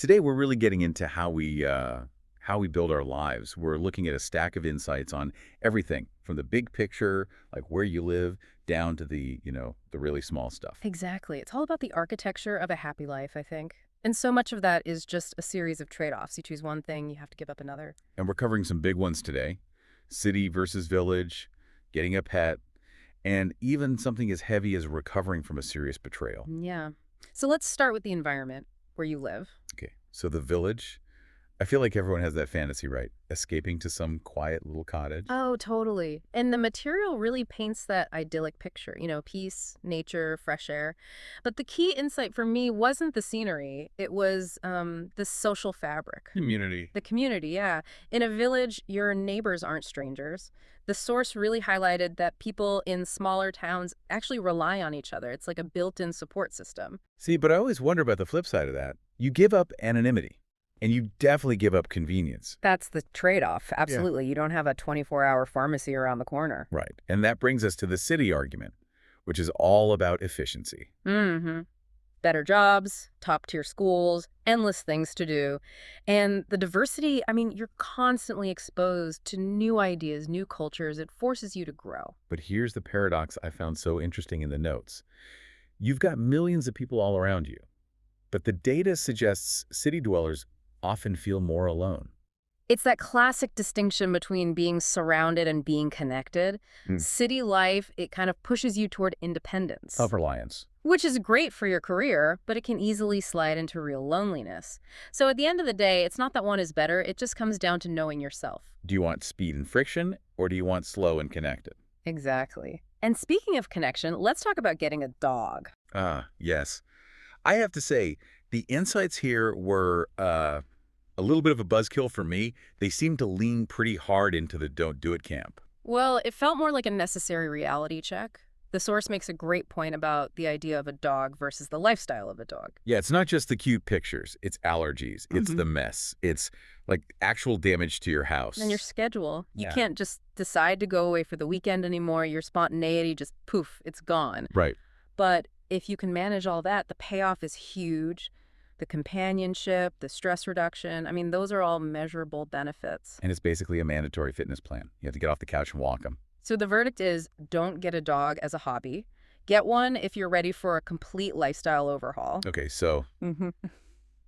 Today, we're really getting into how we build our lives. We're looking at a stack of insights on everything from the big picture, like where you live, down to the really small stuff. Exactly. It's all about the architecture of a happy life, I think. And so much of that is just a series of trade-offs. You choose one thing, you have to give up another. And we're covering some big ones today: city versus village, getting a pet, and even something as heavy as recovering from a serious betrayal. Yeah. So let's start with the environment where you live. Okay, so the village. I feel like everyone has that fantasy, right? Escaping to some quiet little cottage. Oh, totally. And the material really paints that idyllic picture, peace, nature, fresh air. But the key insight for me wasn't the scenery. It was the social fabric. Community. The community, yeah. In a village, your neighbors aren't strangers. The source really highlighted that people in smaller towns actually rely on each other. It's like a built-in support system. See, but I always wonder about the flip side of that. You give up anonymity, and you definitely give up convenience. That's the trade-off. Yeah. Absolutely. You don't have a 24-hour pharmacy around the corner. Right. And that brings us to the city argument, which is all about efficiency. Mm-hmm. Better jobs, top-tier schools, endless things to do. And the diversity, you're constantly exposed to new ideas, new cultures. It forces you to grow. But here's the paradox I found so interesting in the notes. You've got millions of people all around you, but the data suggests city dwellers often feel more alone. It's that classic distinction between being surrounded and being connected. Hmm. City life, it kind of pushes you toward independence, Self-reliance. which is great for your career, but it can easily slide into real loneliness. So at the end of the day, it's not that one is better. It just comes down to knowing yourself. Do you want speed and friction, or do you want slow and connected? Exactly. And speaking of connection, let's talk about getting a dog. Ah, yes. I have to say, the insights here were a little bit of a buzzkill for me. They seem to lean pretty hard into the don't do it camp. Well, it felt more like a necessary reality check. The source makes a great point about the idea of a dog versus the lifestyle of a dog. Yeah, it's not just the cute pictures. It's allergies. It's the mess. It's like actual damage to your house. And your schedule. You Yeah. can't just decide to go away for the weekend anymore. Your spontaneity just poof, it's gone. Right. But if you can manage all that, the payoff is huge. The companionship, the stress reduction, those are all measurable benefits. And it's basically a mandatory fitness plan. You have to get off the couch and walk them. So the verdict is don't get a dog as a hobby. Get one if you're ready for a complete lifestyle overhaul. Okay, so Hmm.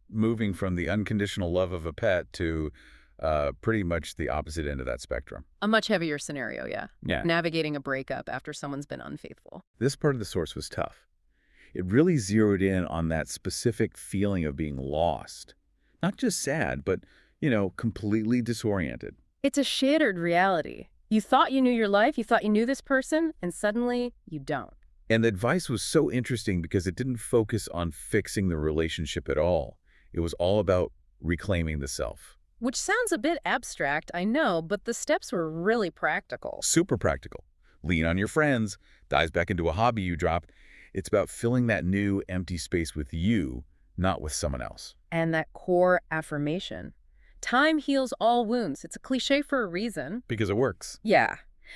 moving from the unconditional love of a pet to pretty much the opposite end of that spectrum. A much heavier scenario, yeah. Yeah. Navigating a breakup after someone's been unfaithful. This part of the source was tough. It really zeroed in on that specific feeling of being lost. Not just sad, but, completely disoriented. It's a shattered reality. You thought you knew your life, you thought you knew this person, and suddenly you don't. And the advice was so interesting because it didn't focus on fixing the relationship at all. It was all about reclaiming the self. Which sounds a bit abstract, I know, but the steps were really practical. Super practical. Lean on your friends, dives back into a hobby you dropped. It's about filling that new empty space with you, not with someone else. And that core affirmation. Time heals all wounds. It's a cliche for a reason. Because it works. Yeah.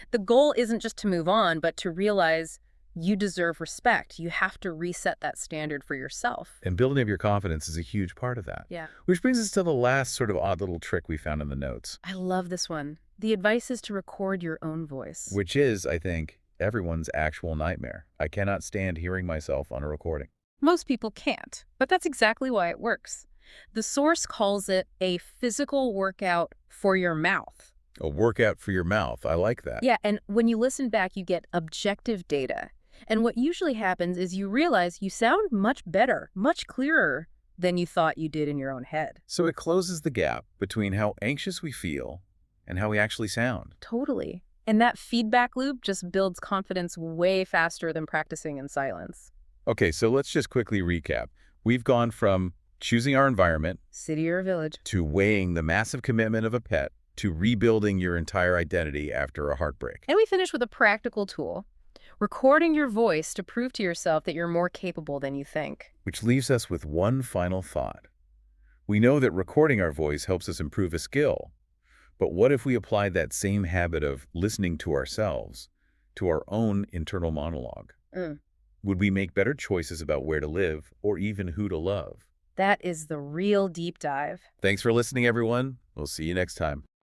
The goal isn't just to move on, but to realize you deserve respect. You have to reset that standard for yourself. And building up your confidence is a huge part of that. Yeah. Which brings us to the last sort of odd little trick we found in the notes, I love this one. The advice is to record your own voice. which is, I think, everyone's actual nightmare. I cannot stand hearing myself on a recording. Most people can't, but that's exactly why it works. The source calls it a physical workout for your mouth. A workout for your mouth. I like that. Yeah, and when you listen back, you get objective data. And what usually happens is you realize you sound much better, much clearer than you thought you did in your own head. So it closes the gap between how anxious we feel and how we actually sound. Totally. And that feedback loop just builds confidence way faster than practicing in silence. Okay, so let's just quickly recap. We've gone from choosing our environment City or village. to weighing the massive commitment of a pet to rebuilding your entire identity after a heartbreak. And we finish with a practical tool, recording your voice to prove to yourself that you're more capable than you think. Which leaves us with one final thought. We know that recording our voice helps us improve a skill, but what if we applied that same habit of listening to ourselves to our own internal monologue? Mm. Would we make better choices about where to live or even who to love? That is the real deep dive. Thanks for listening, everyone. We'll see you next time.